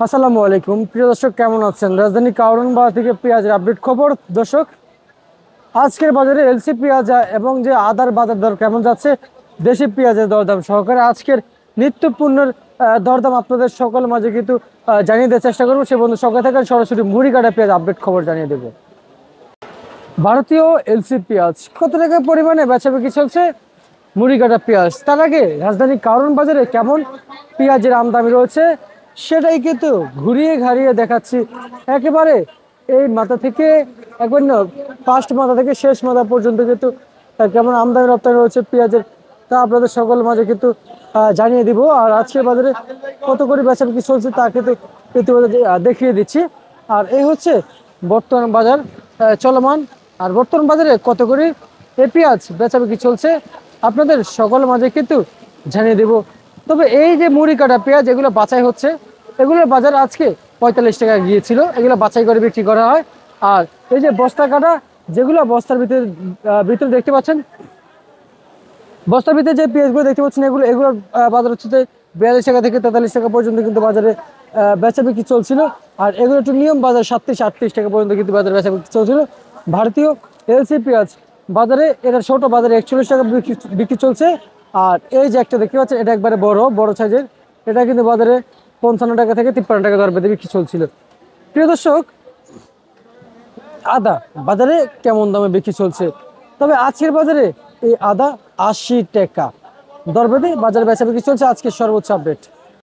আসসালামু আলাইকুম প্রিয় দর্শক, কেমন আছেন? রাজধানী কারওয়ান বাজার থেকে পেঁয়াজের আপডেট খবর। দর্শক, আজকের বাজারে এলসি পেঁয়াজ এবং যে আদার বাজার দর কেমন যাচ্ছে, দেশি পেঁয়াজের দরদাম সহকারে আজকের নিত্য পণ্যের দরদাম আপনাদের সকল মাঝে কিন্তু জানিয়ে দেওয়ার চেষ্টা করবো। সে বন্ধু সকাল থেকে সরাসরি মুড়ি কাটা পেঁয়াজ আপডেট খবর জানিয়ে দেবো। ভারতীয় এলসি পেঁয়াজ কত টাকা পরিমাণে বেচাবিক্রি চলছে, মুড়ি কাটা পেঁয়াজ। তার আগে রাজধানী কারওয়ান বাজারে কেমন পেঁয়াজের আমদানি রয়েছে সেটাই কিন্তু ঘুরিয়ে ঘাড়িয়ে দেখাচ্ছি। একেবারে এই মাথা থেকে একবার না, ফার্স্ট মাথা থেকে শেষ মাথা পর্যন্ত কিন্তু কেমন আমদানি রপ্তানি রয়েছে পেঁয়াজের, তা আপনাদের সকল মাঝে কিন্তু জানিয়ে দিব। আর আজকের বাজারে কত করে বেচাবিক্রি চলছে তা কিন্তু দেখিয়ে দিচ্ছি। আর এই হচ্ছে বর্তমান বাজার চলমান। আর বর্তমান বাজারে কত করে এই পেঁয়াজ বেচাবিক্রি চলছে আপনাদের সকল মাঝে কিন্তু জানিয়ে দেব। তবে এই যে মুড়ি কাটা পেঁয়াজ এগুলো বাছাই হচ্ছে, এগুলোর বাজার আজকে 45 টাকা গিয়েছিল। এগুলো বাছাই করে বিক্রি করা হয়। আর এই যে বস্তা কাটা, যেগুলো বস্তার ভিতরে দেখতে পাচ্ছেন, বস্তার ভিতরে যে পেঁয়াজগুলো দেখতে পাচ্ছেন, এগুলোর বাজার হচ্ছে 42 টাকা থেকে 43 টাকা পর্যন্ত কিন্তু বাজারে বেচা বিক্রি চলছিল। আর এগুলো একটু নিয়ম বাজার 37-38 টাকা পর্যন্ত কিন্তু বাজারে বেচা বিক্রি চলছিল। ভারতীয় এলসি পেঁয়াজ বাজারে, এটা ছোট বাজারে 41 টাকা বিক্রি চলছে। আর এই যে একটা দেখতে পাচ্ছেন, এটা একবারে বড় সাইজের, এটা কিন্তু বাজারে 55 টাকা থেকে 53 টাকা দর বেঁধে বিক্রি চলছিল। প্রিয় দর্শক, আদা বাজারে কেমন দামে বিক্রি চলছে? তবে আজকের বাজারে এই আদা 80 টাকা দর বেঁধে বাজারে বেচা বিক্রি চলছে। আজকের সর্বোচ্চ আপডেট।